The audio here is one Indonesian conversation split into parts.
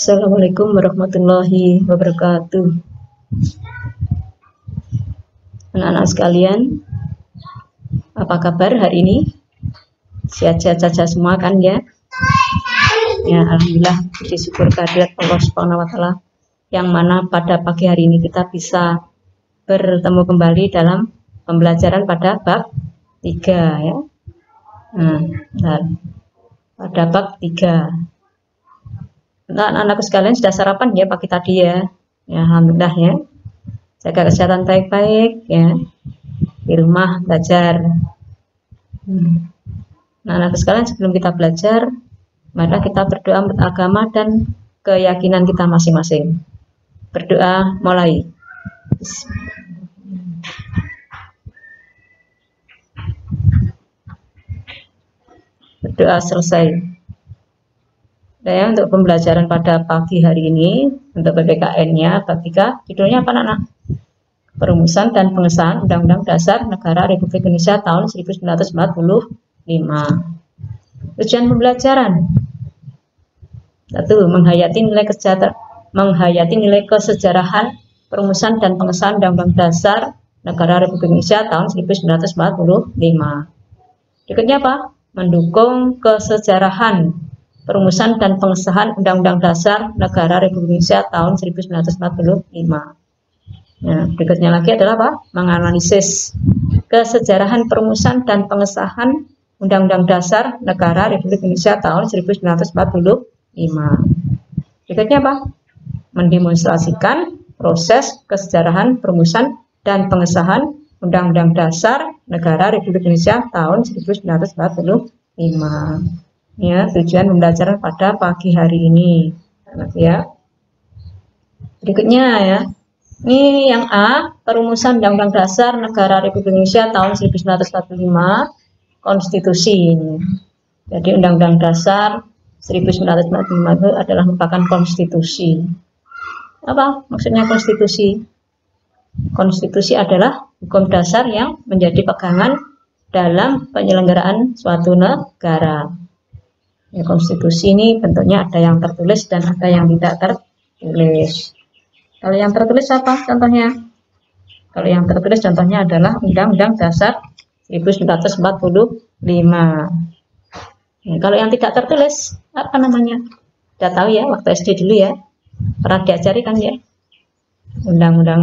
Assalamualaikum warahmatullahi wabarakatuh. Anak-anak sekalian, apa kabar hari ini? Sehat-sehat saja semua kan ya? Ya, alhamdulillah, puji syukur kehadirat Allah Subhanahu wa taala yang mana pada pagi hari ini kita bisa bertemu kembali dalam pembelajaran pada bab 3 ya. Pada bab 3. Nah, anak-anakku sekalian sudah sarapan ya pagi tadi ya. Ya, alhamdulillah ya. Jaga kesehatan baik-baik ya. Di rumah belajar. Nah, anak-anakku sekalian, sebelum kita belajar, mari kita berdoa menurut agama dan keyakinan kita masing-masing. Berdoa mulai. Berdoa selesai. Ya, untuk pembelajaran pada pagi hari ini untuk PPKN-nya bab 3, judulnya apa anak-anak? Perumusan dan pengesahan Undang-Undang Dasar Negara Republik Indonesia tahun 1945. Tujuan pembelajaran: 1. Menghayati nilai kesejarahan perumusan dan pengesahan Undang-Undang Dasar Negara Republik Indonesia tahun 1945. Berikutnya apa? Mendukung kesejarahan perumusan dan pengesahan Undang-Undang Dasar Negara Republik Indonesia tahun 1945. Nah, berikutnya lagi adalah apa? Menganalisis kesejarahan perumusan dan pengesahan Undang-Undang Dasar Negara Republik Indonesia tahun 1945. Berikutnya apa? Mendemonstrasikan proses kesejarahan perumusan dan pengesahan Undang-Undang Dasar Negara Republik Indonesia tahun 1945. Ya, tujuan pembelajaran pada pagi hari ini ya. Berikutnya ya, ini yang A, perumusan Undang-Undang Dasar Negara Republik Indonesia tahun 1945, konstitusi ini. Jadi Undang-Undang Dasar 1945 itu adalah merupakan konstitusi. Apa maksudnya konstitusi? Konstitusi adalah hukum dasar yang menjadi pegangan dalam penyelenggaraan suatu negara. Ya, konstitusi ini bentuknya ada yang tertulis dan ada yang tidak tertulis. Kalau yang tertulis apa contohnya? Kalau yang tertulis contohnya adalah Undang-Undang Dasar 1945. Ya, kalau yang tidak tertulis apa namanya? Sudah tahu ya, waktu SD dulu ya, pernah diajari kan ya. Undang-Undang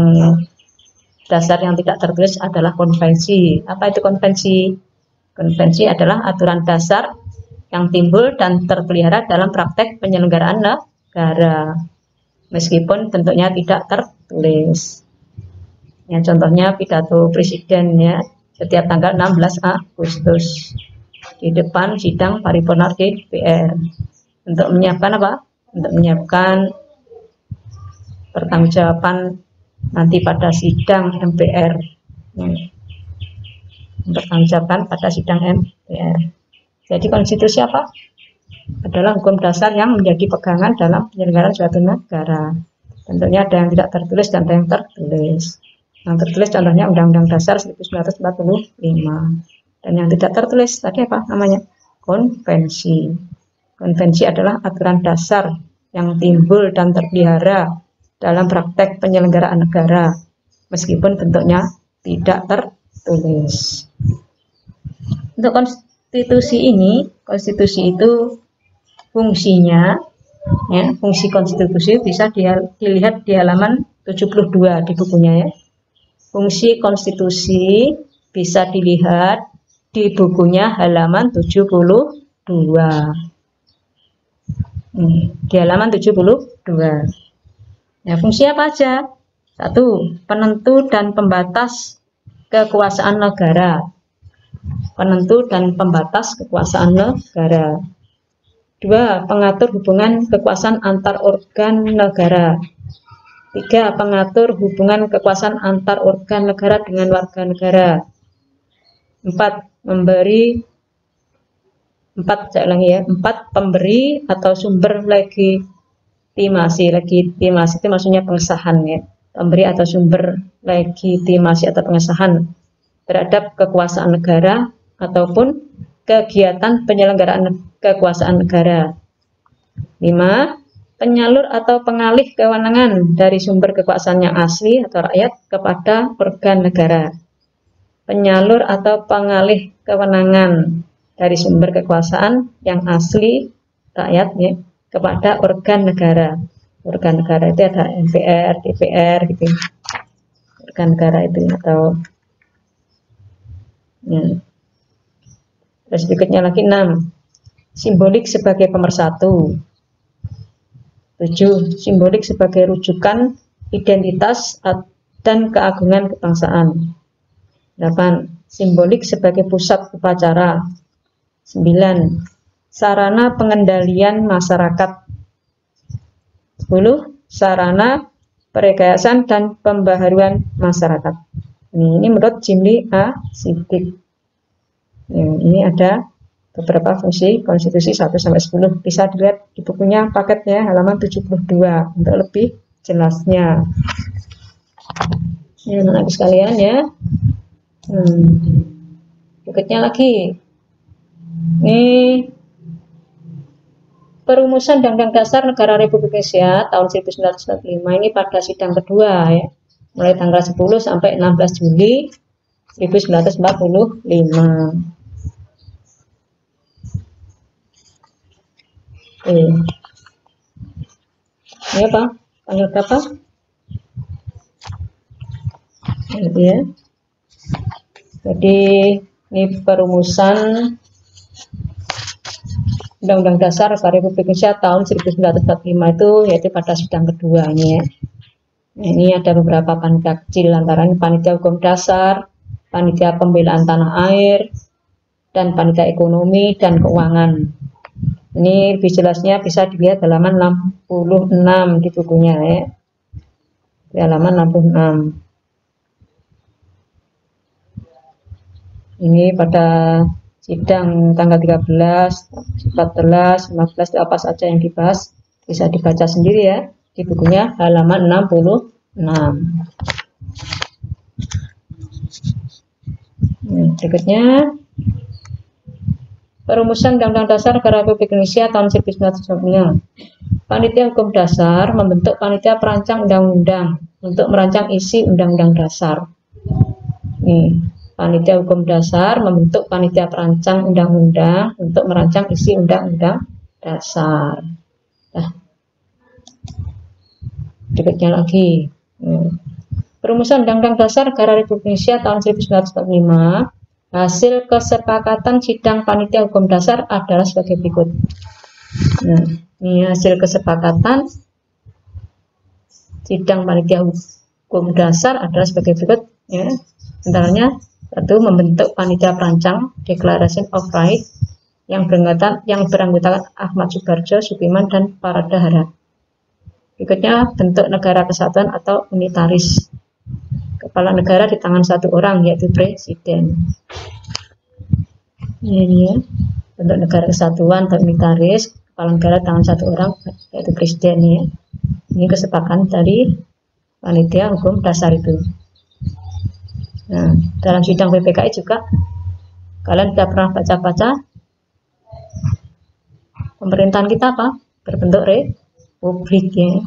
Dasar yang tidak tertulis adalah konvensi. Apa itu konvensi? Konvensi adalah aturan dasar yang timbul dan terpelihara dalam praktek penyelenggaraan negara, meskipun bentuknya tidak tertulis. Ya, contohnya pidato presiden ya, setiap tanggal 16 Agustus di depan sidang paripurna DPR untuk menyiapkan apa? Untuk menyiapkan pertanggungjawaban nanti pada sidang MPR. Pertanggungjawaban pada sidang MPR. Jadi konstitusi apa? Adalah hukum dasar yang menjadi pegangan dalam penyelenggaraan suatu negara. Tentunya ada yang tidak tertulis dan ada yang tertulis. Yang tertulis contohnya Undang-Undang Dasar 1945. Dan yang tidak tertulis tadi apa namanya? Konvensi. Konvensi adalah aturan dasar yang timbul dan terpelihara dalam praktek penyelenggaraan negara, meskipun bentuknya tidak tertulis. Untuk konstitusi itu fungsinya ya, fungsi konstitusi bisa dilihat di halaman 72 di bukunya ya. Fungsi konstitusi bisa dilihat di bukunya halaman 72. Di halaman 72. Ya, fungsi apa aja? 1. Penentu dan pembatas kekuasaan negara. Penentu dan pembatas kekuasaan negara. 2. Pengatur hubungan kekuasaan antar organ negara. 3. Pengatur hubungan kekuasaan antar organ negara dengan warga negara. 4. Pemberi atau sumber legitimasi. Legitimasi itu maksudnya pengesahan ya. Pemberi atau sumber legitimasi atau pengesahan terhadap kekuasaan negara ataupun kegiatan penyelenggaraan kekuasaan negara. 5. penyalur atau pengalih kewenangan dari sumber kekuasaan yang asli atau rakyat kepada organ negara. Penyalur atau pengalih kewenangan dari sumber kekuasaan yang asli rakyat ya, kepada organ negara. Organ negara itu ada MPR, DPR gitu. Organ negara itu atau ya. Terus berikutnya lagi 6. Simbolik sebagai pemersatu. 7. Simbolik sebagai rujukan identitas dan keagungan kebangsaan. 8. Simbolik sebagai pusat upacara. 9. Sarana pengendalian masyarakat. 10. Sarana perekayaan dan pembaharuan masyarakat. Ini menurut Jimli A. Siddiq. Ini ada beberapa fungsi konstitusi 1-10. Bisa dilihat di bukunya paketnya halaman 72 untuk lebih jelasnya. Ini anak sekalian ya. Berikutnya lagi. Ini perumusan Undang-Undang Dasar Negara Republik Indonesia tahun 1945 ini pada sidang kedua ya. Mulai tanggal 10 sampai 16 Juli 1945. Ini apa? Tanggal berapa? Ini ya. Jadi ini perumusan Undang-Undang Dasar Republik Indonesia tahun 1945 itu yaitu pada sidang kedua ini ya. Ini ada beberapa panitia kecil antaranya panitia hukum dasar, panitia pembelaan tanah air, dan panitia ekonomi dan keuangan. Ini lebih jelasnya bisa dilihat halaman 66 di bukunya ya. Di halaman 66. Ini pada sidang tanggal 13, 14, 15 itu apa saja yang dibahas bisa dibaca sendiri ya di bukunya halaman 66. Berikutnya perumusan Undang-Undang Dasar Negara Republik Indonesia tahun 1945. Panitia Hukum Dasar membentuk panitia perancang undang-undang untuk merancang isi Undang-Undang Dasar. Panitia Hukum Dasar membentuk panitia perancang undang-undang untuk merancang isi Undang-Undang Dasar. Berikutnya lagi. Perumusan Undang-Undang Dasar Negara Republik Indonesia tahun 1945. Hasil kesepakatan sidang panitia hukum dasar adalah sebagai berikut. Ini hasil kesepakatan sidang panitia hukum dasar adalah sebagai berikut. Ya. Antaranya satu, membentuk panitia perancang Declaration of Right yang beranggotakan Ahmad Subarjo, Supiman, dan Paradahara. Berikutnya bentuk negara kesatuan atau unitaris. Kepala negara di tangan satu orang yaitu presiden. Ini ya, bentuk negara kesatuan atau unitaris, kepala negara di tangan satu orang yaitu presiden ya. Ini kesepakatan dari panitia hukum dasar itu. Nah, dalam sidang PPKI juga kalian sudah pernah baca-baca pemerintahan kita apa? Berbentuk republik ya.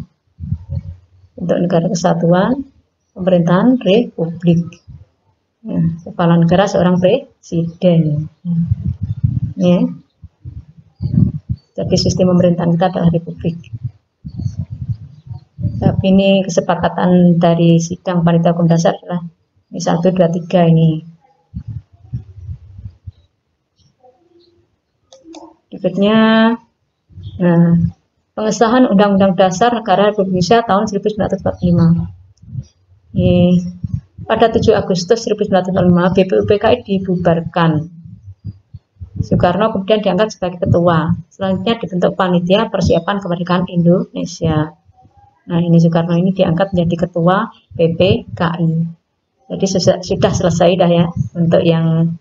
Bentuk negara kesatuan, pemerintahan republik. Ya, kepala negara seorang presiden. Ya. Jadi sistem pemerintahan kita adalah republik. Tapi ini kesepakatan dari sidang panitia hukum dasar adalah ini 1, 2, 3 ini. Berikutnya, pengesahan Undang-Undang Dasar Negara Republik Indonesia tahun 1945. Pada 7 Agustus 1945, BPUPKI dibubarkan. Soekarno kemudian diangkat sebagai ketua. Selanjutnya dibentuk panitia persiapan kemerdekaan Indonesia. Nah, ini Soekarno ini diangkat menjadi ketua BPKI. Jadi sudah selesai dah ya untuk yang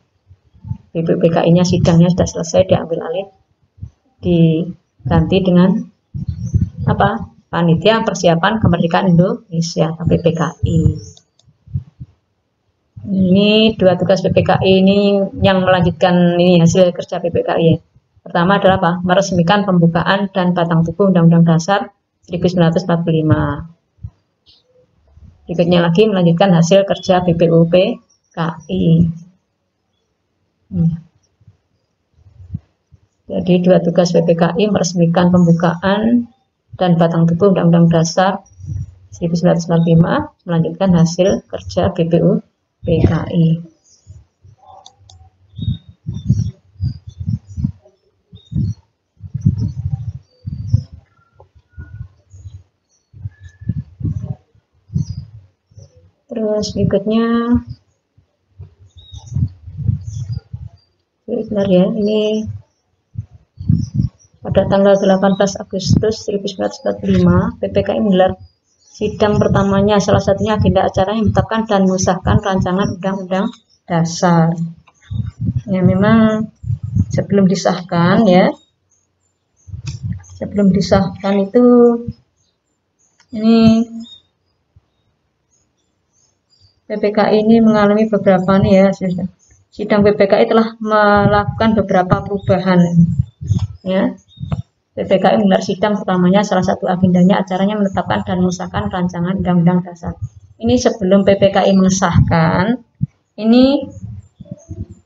BPUPKI-nya sidangnya sudah selesai, diambil alih, diganti dengan apa? Panitia Persiapan Kemerdekaan Indonesia atau BPKI. Ini dua tugas BPKI ini yang melanjutkan ini hasil kerja BPKI ya. Pertama adalah apa? Meresmikan pembukaan dan batang tubuh Undang-Undang Dasar 1945. Berikutnya lagi melanjutkan hasil kerja BPUPKI. Jadi dua tugas BPKI meresmikan pembukaan dan batang tubuh Undang-Undang Dasar 1945, melanjutkan hasil kerja BPUPKI. Terus berikutnya, sebentar ya, ini pada tanggal 18 Agustus 1945, BPKI menggelar sidang pertamanya. Salah satunya agenda acaranya menetapkan dan mengesahkan rancangan Undang-Undang Dasar. Ya, memang sebelum disahkan ya, sebelum disahkan itu ini BPKI ini mengalami beberapa nih ya, sidang BPKI telah melakukan beberapa perubahan ya. BPKI menggelar sidang pertamanya, salah satu agendanya acaranya menetapkan dan mengesahkan rancangan Undang-Undang Dasar. Ini sebelum BPKI mengesahkan, ini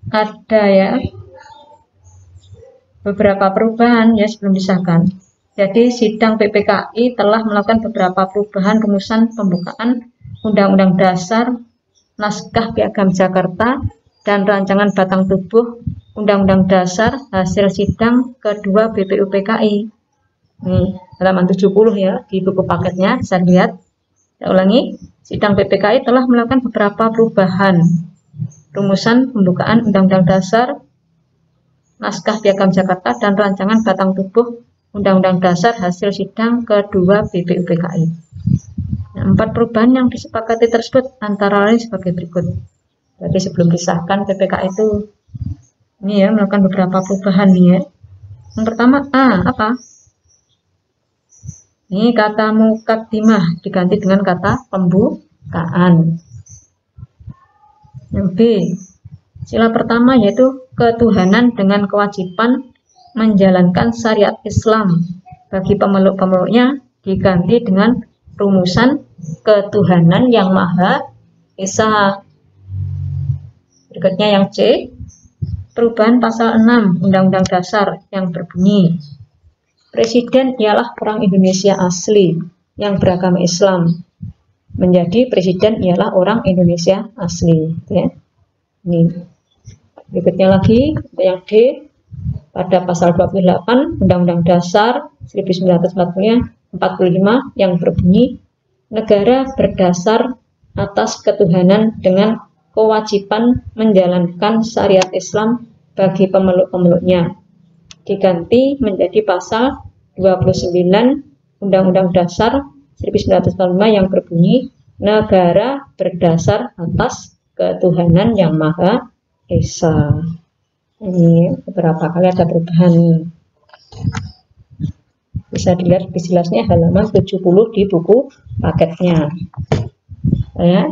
ada ya beberapa perubahan ya sebelum disahkan. Jadi sidang BPKI telah melakukan beberapa perubahan rumusan pembukaan Undang-Undang Dasar, naskah Piagam Jakarta, dan rancangan batang tubuh Undang-Undang Dasar hasil sidang kedua BPUPKI. Nih, halaman 70 ya di buku paketnya bisa lihat. Saya ulangi, sidang BPKI telah melakukan beberapa perubahan rumusan pembukaan Undang-Undang Dasar, naskah Piagam Jakarta, dan rancangan batang tubuh Undang-Undang Dasar hasil sidang kedua BPUPKI. Nah, 4 perubahan yang disepakati tersebut antara lain sebagai berikut. Jadi sebelum disahkan BPKI itu ini ya melakukan beberapa perubahan nih ya. Yang pertama apa? Ini kata mukaddimah diganti dengan kata pembukaan. Yang B, sila pertama yaitu ketuhanan dengan kewajiban menjalankan syariat Islam bagi pemeluk-pemeluknya diganti dengan rumusan ketuhanan yang Maha Esa. Berikutnya yang C, perubahan pasal 6 Undang-Undang Dasar yang berbunyi Presiden ialah orang Indonesia asli yang beragama Islam, menjadi Presiden ialah orang Indonesia asli ya. Ini. Berikutnya lagi yang D, pada pasal 28 Undang-Undang Dasar 1945 yang berbunyi negara berdasar atas ketuhanan dengan kewajiban menjalankan syariat Islam bagi pemeluk-pemeluknya, diganti menjadi pasal 29 Undang-Undang Dasar 1945 yang berbunyi negara berdasar atas ketuhanan yang Maha Esa. Ini beberapa kali ada perubahan. Bisa dilihat lebih jelasnya halaman 70 di buku paketnya. Ya.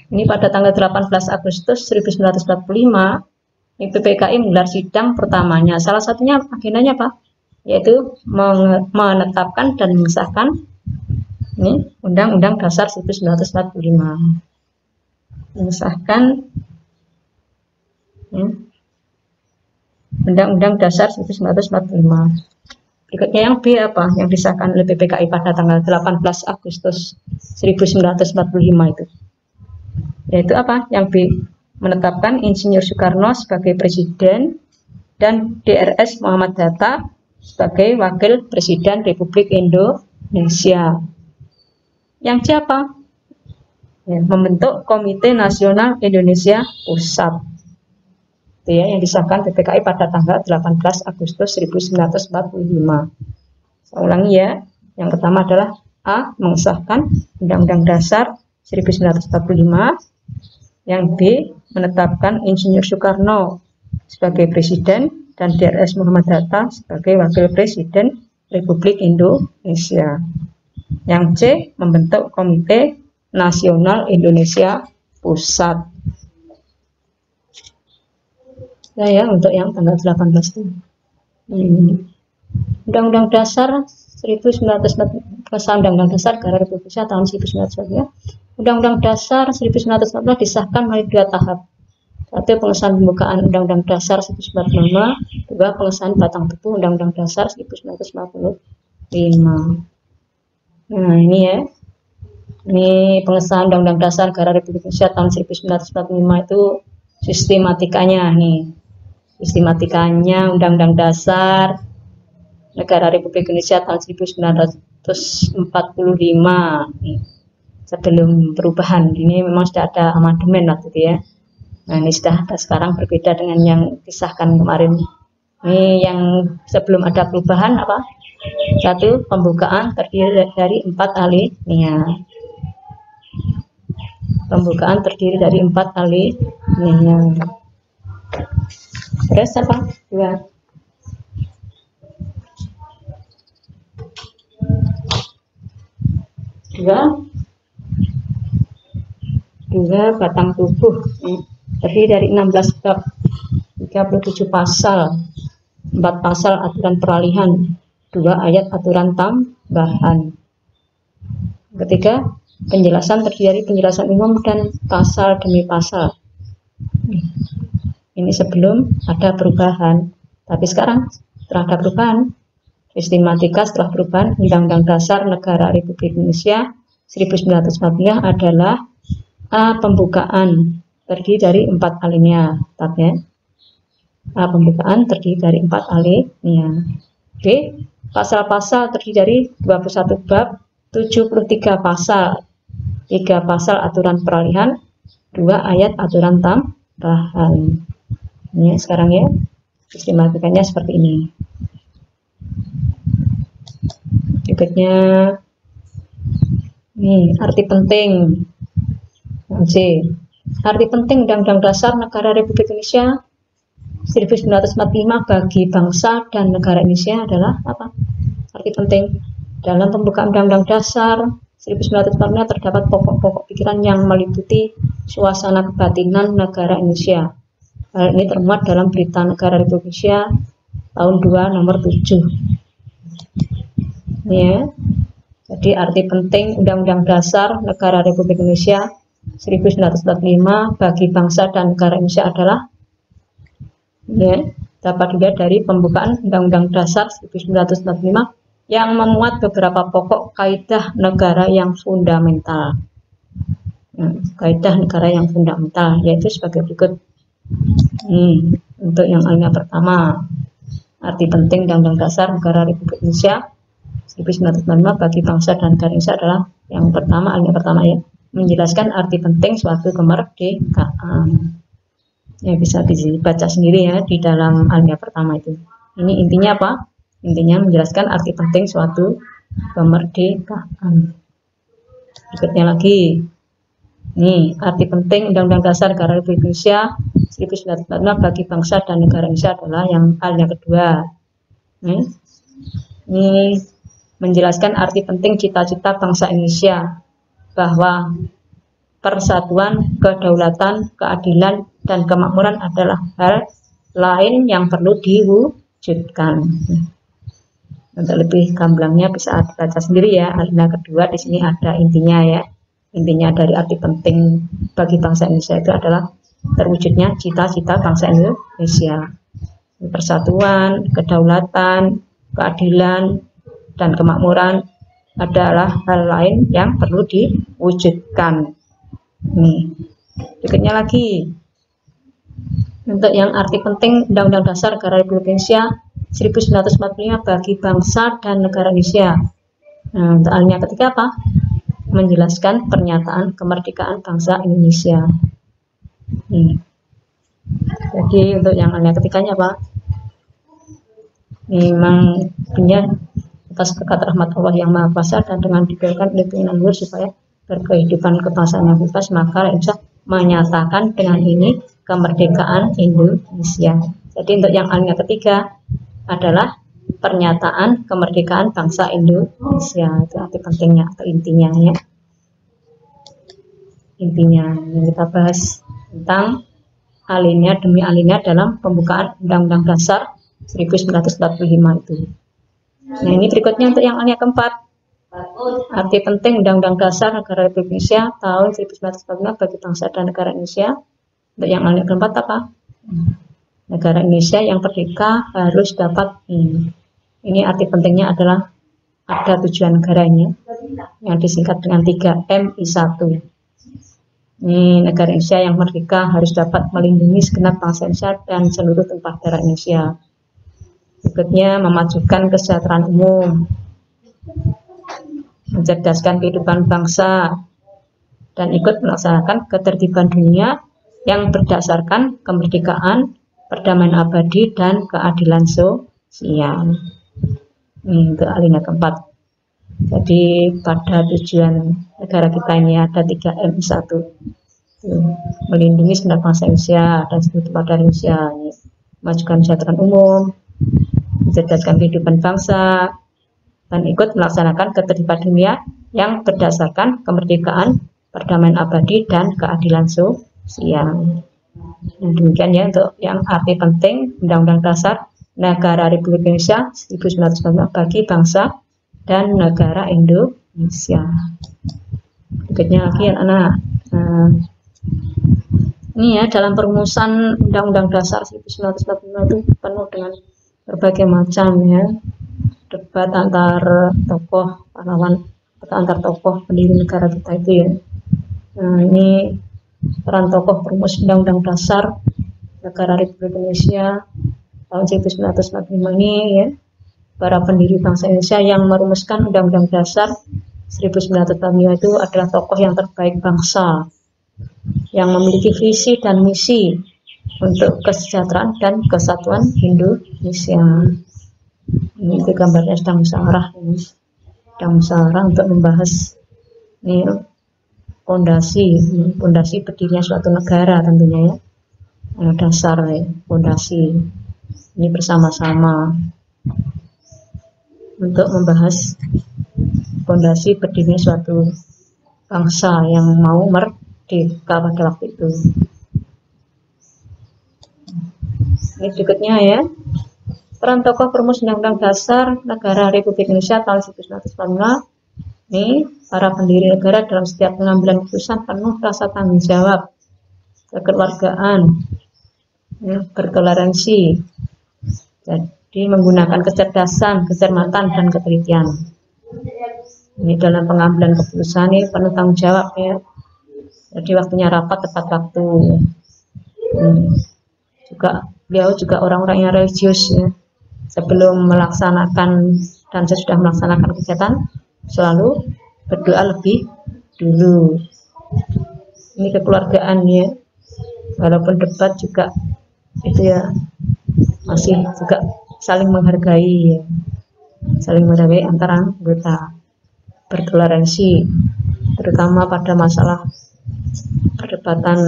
Ini pada tanggal 18 Agustus 1945, BPKI menggelar sidang pertamanya. Salah satunya agendanya apa? Yaitu menetapkan dan mengesahkan ini Undang-Undang Dasar 1945. Mengesahkan Undang-Undang Dasar 1945. Berikutnya yang B apa? Yang disahkan oleh BPKI pada tanggal 18 Agustus 1945 itu. Yaitu apa? Yang B, menetapkan Insinyur Soekarno sebagai Presiden dan DRS Muhammad Hatta sebagai Wakil Presiden Republik Indonesia. Yang C apa? Ya, membentuk Komite Nasional Indonesia Pusat. Itu ya, yang disahkan BPKI pada tanggal 18 Agustus 1945. Saya ulangi ya. Yang pertama adalah A, mengesahkan Undang-Undang Dasar 1945. Yang B, menetapkan Insinyur Soekarno sebagai Presiden dan DRS Muhammad Hatta sebagai Wakil Presiden Republik Indonesia. Yang C, membentuk Komite Nasional Indonesia Pusat. Nah ya, untuk yang tanggal 18 itu. Undang-Undang Dasar 1945, pengesahan Undang-Undang Dasar Negara Republik Indonesia tahun 1945. Undang-Undang Dasar 1945 disahkan melalui 2 tahap. 1. Pengesahan pembukaan Undang-Undang Dasar 1945, 2. Pengesahan batang tubuh Undang-Undang Dasar 1945. Nah, ini ya. Ini pengesahan Undang-Undang Dasar Negara Republik Indonesia tahun 1945 itu sistematikanya nih. Sistematikanya Undang-Undang Dasar Negara Republik Indonesia tahun 1945 nih. Sebelum perubahan ini memang sudah ada amandemen waktu itu ya. Nah, ini sudah ada sekarang, berbeda dengan yang disahkan kemarin. Ini yang sebelum ada perubahan apa? 1. Pembukaan terdiri dari 4 alinea. Pembukaan terdiri dari 4 alinea. Terus apa? 2. Batang tubuh terdiri dari 16 bab, 37 pasal, 4 pasal aturan peralihan, 2 ayat aturan tambahan. Ketiga, penjelasan terdiri dari penjelasan umum dan pasal demi pasal. Ini sebelum ada perubahan, tapi sekarang setelah ada perubahan, sistematika setelah perubahan Undang-Undang Dasar Negara Republik Indonesia 1945 adalah A. Pembukaan terdiri dari 4 alinea. A. Pembukaan terdiri dari 4 alinea. B. Pasal-pasal terdiri dari 21 bab, 73 pasal, 3 pasal aturan peralihan, 2 ayat aturan tambahan. Ini sekarang ya, sistematikanya seperti ini. Berikutnya, ini arti penting. C. Arti penting Undang-Undang Dasar Negara Republik Indonesia 1945 bagi bangsa dan negara Indonesia adalah apa? Arti penting. Dalam pembukaan Undang-Undang Dasar 1945 terdapat pokok-pokok pikiran yang meliputi suasana kebatinan negara Indonesia. Hal ini termuat dalam Berita Negara Republik Indonesia tahun 2 nomor 7. Ya. Jadi arti penting Undang-Undang Dasar Negara Republik Indonesia 1945 bagi bangsa dan negara Indonesia adalah, ya, dapat dilihat dari pembukaan Undang-Undang Dasar 1945 yang memuat beberapa pokok kaidah negara yang fundamental. Kaidah negara yang fundamental yaitu sebagai berikut. Untuk yang alinea pertama, arti penting Undang-Undang Dasar Negara Republik Indonesia 1945 bagi bangsa dan negara Indonesia adalah yang pertama, alinea pertama ya, menjelaskan arti penting suatu kemerdekaan. Ya, bisa dibaca sendiri ya di dalam alinea pertama itu. Ini intinya apa? Intinya menjelaskan arti penting suatu kemerdekaan. Berikutnya lagi, nih arti penting Undang-Undang Dasar Negara Republik Indonesia 1945 bagi bangsa dan negara Indonesia adalah yang alinea kedua. Ini menjelaskan arti penting cita-cita bangsa Indonesia bahwa persatuan, kedaulatan, keadilan, dan kemakmuran adalah hal lain yang perlu diwujudkan. Untuk lebih gamblangnya bisa dibaca sendiri ya. Alinea kedua di sini ada intinya ya. Intinya dari arti penting bagi bangsa Indonesia itu adalah terwujudnya cita-cita bangsa Indonesia. Persatuan, kedaulatan, keadilan, dan kemakmuran adalah hal lain yang perlu diwujudkan. Nih, berikutnya lagi untuk yang arti penting Undang-Undang Dasar Negara Republik Indonesia 1945 bagi bangsa dan negara Indonesia. Nah, untuk alinea ketiga apa? Menjelaskan pernyataan kemerdekaan bangsa Indonesia. Jadi untuk yang alinea ketiganya apa? Memang punya atas berkat rahmat Allah yang Maha Kuasa dan dengan diberikan lindungan luhur supaya berkehidupan kebangsaan yang bebas, maka Indonesia menyatakan dengan ini kemerdekaan Indonesia. Jadi untuk yang alinea ketiga adalah pernyataan kemerdekaan bangsa Indonesia. Itu arti pentingnya atau intinya ya. Intinya yang kita bahas tentang alinea demi alinea dalam pembukaan Undang-Undang Dasar 1945 itu. Nah, ini berikutnya untuk yang alinea keempat. Arti penting Undang-Undang Dasar Negara Republik Indonesia tahun 1945 bagi bangsa dan negara Indonesia. Untuk yang alinea keempat apa? Negara Indonesia yang merdeka harus dapat ini arti pentingnya adalah ada tujuan negaranya yang disingkat dengan 3MI1. Ini negara Indonesia yang merdeka harus dapat melindungi segenap bangsa Indonesia dan seluruh tumpah darah Indonesia. Berikutnya, memajukan kesejahteraan umum, mencerdaskan kehidupan bangsa, dan ikut melaksanakan ketertiban dunia yang berdasarkan kemerdekaan, perdamaian abadi, dan keadilan sosial. Ini untuk alinea keempat. Jadi pada tujuan negara kita ini ada 3M1, melindungi segenap bangsa Indonesia dan seluruh tumpah darah Indonesia, memajukan kesejahteraan umum, mencerdaskan kehidupan bangsa, dan ikut melaksanakan ketertiban dunia yang berdasarkan kemerdekaan, perdamaian abadi, dan keadilan sosial. Nah, demikian ya untuk yang arti penting Undang-Undang Dasar Negara Republik Indonesia 1945 bagi bangsa dan negara Indonesia. Berikutnya lagi anak-anak. Ini ya, dalam perumusan Undang-Undang Dasar 1945 itu penuh dengan berbagai macam ya debat antar tokoh pahlawan atau antar tokoh pendiri negara kita itu ya. Nah, ini peran tokoh perumus Undang-Undang Dasar Negara Republik Indonesia tahun 1945 ini ya, para pendiri bangsa Indonesia yang merumuskan Undang-Undang Dasar 1945 itu adalah tokoh yang terbaik bangsa yang memiliki visi dan misi untuk kesejahteraan dan kesatuan Indonesia. Ini itu gambarnya sedang musyawarah ini. Sedang musyawarah untuk membahas ini fondasi berdirinya suatu negara tentunya ya. Dasar ya, fondasi ini bersama-sama untuk membahas fondasi berdirinya suatu bangsa yang mau merdeka pada waktu itu. Ini berikutnya ya, peran tokoh perumus Undang-Undang Dasar Negara Republik Indonesia tahun 1945. Ini para pendiri negara dalam setiap pengambilan keputusan penuh rasa tanggung jawab, kekeluargaan, ya, bertoleransi, jadi menggunakan kecerdasan, kecermatan, dan ketelitian. Ini dalam pengambilan keputusan ini penuh tanggung jawab ya. Jadi waktunya rapat tepat waktu. Juga beliau juga orang-orang yang religius ya. Sebelum melaksanakan dan sesudah melaksanakan kegiatan selalu berdoa lebih dulu. Ini kekeluargaan ya. Walaupun debat juga itu ya masih juga saling menghargai ya. Saling menghargai antara anggota, bertoleransi terutama pada masalah perdebatan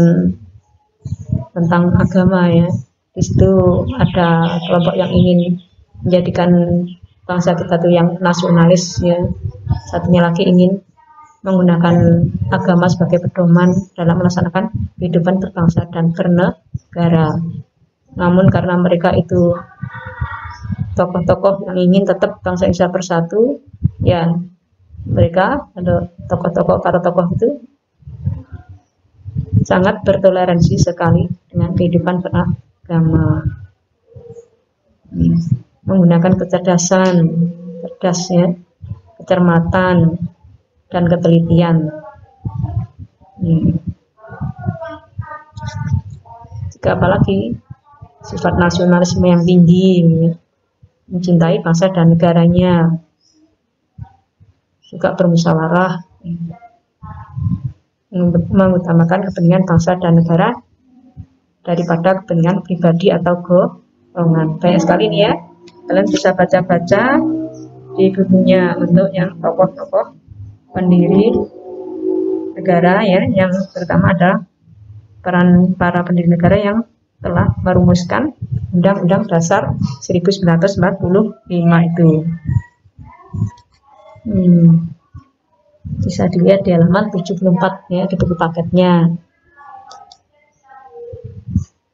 tentang agama ya. Di situ ada kelompok yang ingin menjadikan bangsa kita tuh yang nasionalis ya, satunya lagi ingin menggunakan agama sebagai pedoman dalam melaksanakan kehidupan berbangsa dan bernegara. Namun karena mereka itu tokoh-tokoh yang ingin tetap bangsa Indonesia bersatu ya, mereka ada tokoh-tokoh, para tokoh itu sangat bertoleransi sekali dengan kehidupan beragama, menggunakan kecerdasan, cerdas ya, kecermatan, dan ketelitian. Juga apalagi sifat nasionalisme yang tinggi, mencintai bangsa dan negaranya, juga bermusyawarah, mengutamakan kepentingan bangsa dan negara daripada kepentingan pribadi atau golongan. Banyak sekali nih ya, kalian bisa baca-baca di bukunya untuk yang tokoh-tokoh pendiri negara ya, yang terutama adalah peran para pendiri negara yang telah merumuskan Undang-Undang Dasar 1945 itu. Bisa dilihat di halaman 74 ya, di buku paketnya.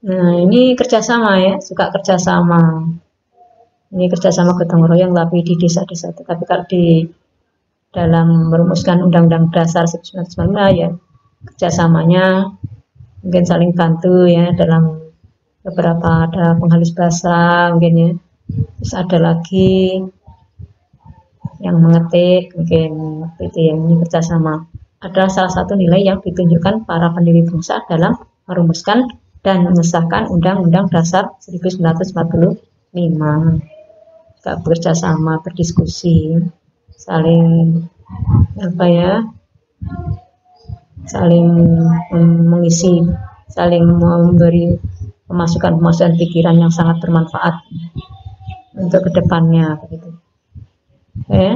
Nah, ini kerjasama ya, suka kerjasama. Ini kerjasama gotong royong tapi di desa-desa. Tapi kalau di dalam merumuskan Undang-Undang Dasar 1945 ya kerjasamanya mungkin saling bantu ya, dalam beberapa ada penghalus bahasa mungkin ya, terus ada lagi yang mengetik mungkin itu yang ini kerjasama. Adalah salah satu nilai yang ditunjukkan para pendiri bangsa dalam merumuskan dan mengesahkan Undang-Undang Dasar 1945. Bekerja sama, berdiskusi, saling apa ya, saling mengisi, saling memberi pemasukan pikiran yang sangat bermanfaat untuk kedepannya begitu. Oke.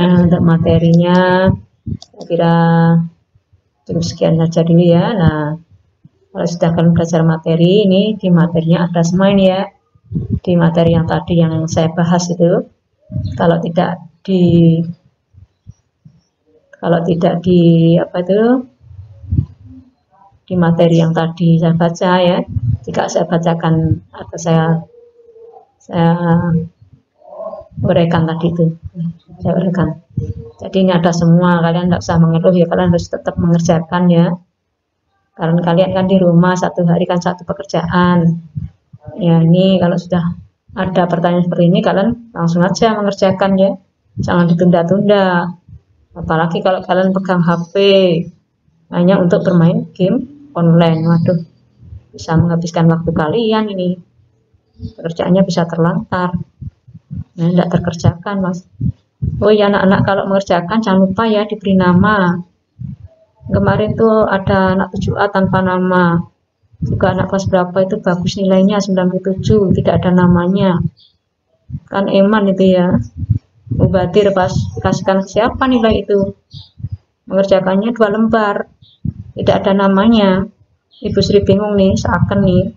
Nah, untuk materinya saya kira cukup sekian saja dulu ya. Nah, kalau sudah kalian belajar materi ini, di materinya ada semua ini ya, di materi yang tadi yang saya bahas itu. Kalau tidak di apa itu, di materi yang tadi saya baca ya, jika saya bacakan atau saya uraikan tadi itu, saya uraikan. Jadi ini ada semua, kalian tidak usah mengeluh ya, kalian harus tetap mengerjakan ya. Karena kalian kan di rumah satu hari kan satu pekerjaan. Ya ini kalau sudah ada pertanyaan seperti ini, kalian langsung aja mengerjakan ya, jangan ditunda-tunda. Apalagi kalau kalian pegang HP hanya untuk bermain game online, waduh, bisa menghabiskan waktu kalian ini, pekerjaannya bisa terlantar, nah, tidak terkerjakan mas. Oh ya anak-anak, kalau mengerjakan jangan lupa ya diberi nama. Kemarin tuh ada anak 7A tanpa nama, juga anak kelas berapa itu bagus nilainya 97, tidak ada namanya, kan eman itu ya. Mubadir pas kasihkan siapa nilai itu, mengerjakannya 2 lembar, tidak ada namanya. Ibu Sri bingung nih, seakan nih,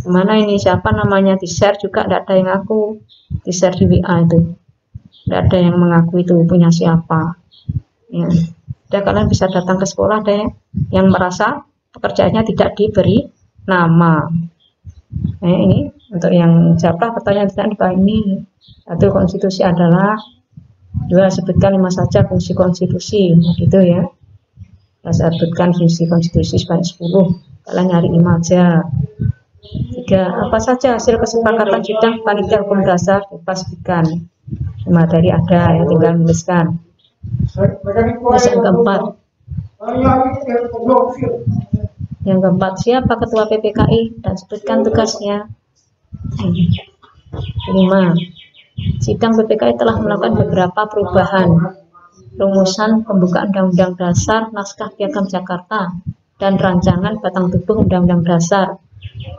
kemana ini, siapa namanya, di share juga tidak ada yang ngaku, di share di WA itu tidak ada yang mengaku itu punya siapa ya. Udah, kalian bisa datang ke sekolah deh yang merasa pekerjaannya tidak diberi nama. Nah ini untuk yang jawablah pertanyaan ini. Satu, konstitusi adalah. 2, sebutkan 5 saja fungsi konstitusi, gitu ya. Saya sebutkan fungsi konstitusi sebanyak 10, kalian nyari 5 aja. 3, apa saja hasil kesepakatan sidang panitia hukum dasar, sebutkan. Materi ada ya, tinggal menuliskan. Terus yang keempat, siapa ketua PPKI dan sebutkan tugasnya. 5, sidang PPKI telah melakukan beberapa perubahan rumusan pembukaan Undang-Undang Dasar, naskah Piagam Jakarta, dan rancangan batang tubuh Undang-Undang Dasar.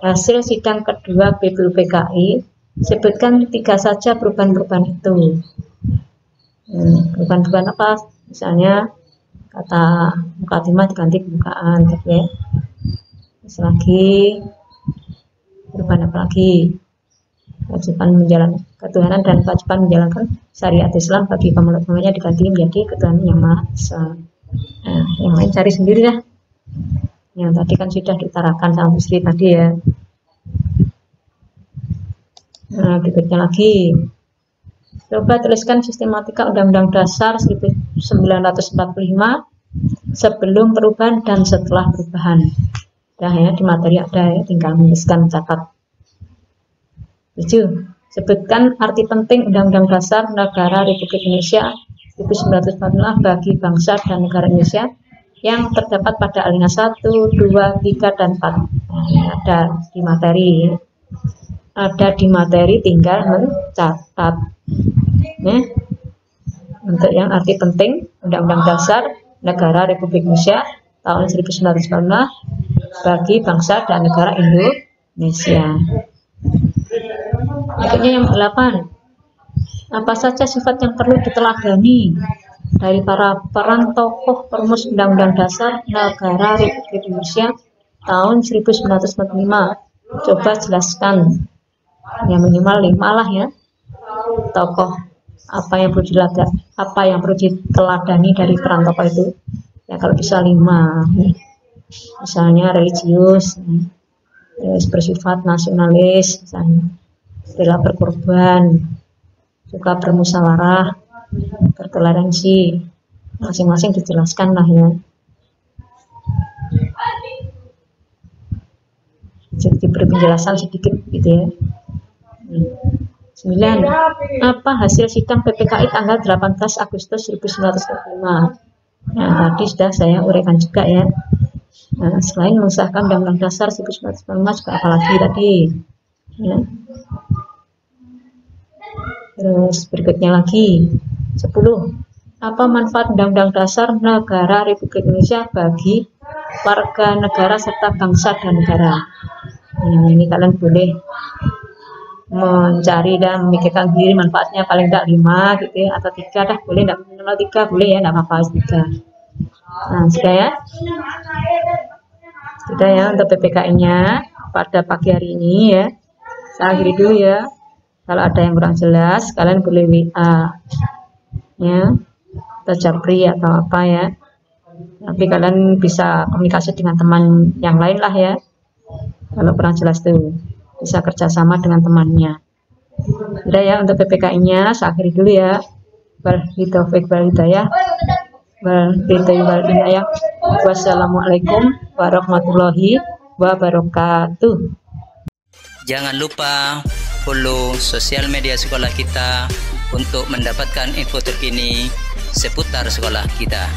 Hasil sidang kedua BPUPKI, sebutkan 3 saja perubahan-perubahan itu. Perubahan-perubahan apa? Misalnya kata mukadimah diganti pembukaan, gitu ya. Terus lagi perubahan apa lagi? Kewajiban menjalankan ketuhanan dan kewajiban menjalankan syariat Islam bagi pemeluk-pemeluknya diganti menjadi ketuhanan yang Maha Esa. Nah, yang lain cari sendiri lah. Yang tadi kan sudah diutarakan sama Bu Sri tadi ya. Nah, berikutnya lagi. Coba tuliskan sistematika Undang-Undang Dasar 1945 sebelum perubahan dan setelah perubahan. Nah ya, di materi ada ya, tinggal menuliskan, catat. 7. Sebutkan arti penting Undang-Undang Dasar Negara Republik Indonesia 1945 bagi bangsa dan negara Indonesia yang terdapat pada alinea 1, 2, 3, dan 4. Nah, ini ada di materi. Ada di materi, tinggal mencatat. Nah, untuk yang arti penting Undang-Undang Dasar Negara Republik Indonesia tahun 1945 bagi bangsa dan negara Indonesia. Berikutnya yang 8. Apa saja sifat yang perlu diteladani dari para peran tokoh perumus Undang-Undang Dasar Negara Republik Indonesia tahun 1945? Coba jelaskan. Yang minimal 5 lah ya. Tokoh apa yang perlu diteladani dari peran tokoh itu? Ya kalau bisa 5. Misalnya religius, bersifat nasionalis, misalnya. rela berkorban, suka bermusyawarah, bertoleransi, masing-masing dijelaskan lah ya. Jadi diberi penjelasan sedikit gitu ya. 9. Apa hasil sidang PPKI tanggal 18 Agustus 1945? Nah, tadi sudah saya uraikan juga ya. Nah, selain mengesahkan Undang-Undang Dasar 1945 juga apalagi tadi ya. Terus berikutnya lagi 10. Apa manfaat Undang-Undang Dasar Negara Republik Indonesia bagi warga negara serta bangsa dan negara? Nah, ini kalian boleh mencari dan memikirkan diri manfaatnya, paling tidak 5 gitu ya, atau 3 dah boleh, tidak minimal 3 boleh ya, tidak apa-apa 3. Nah, sudah ya untuk PPKI-nya pada pagi hari ini ya. Saya akhiri dulu ya. Kalau ada yang kurang jelas, kalian boleh WA ya, atau Japri atau apa ya. Tapi kalian bisa komunikasi dengan teman yang lain lah ya. Kalau kurang jelas tuh bisa kerjasama dengan temannya. Sudah ya untuk PPKI-nya, saya akhiri dulu ya. Wassalamualaikum warahmatullahi wabarakatuh. Jangan lupa follow sosial media sekolah kita untuk mendapatkan info terkini seputar sekolah kita.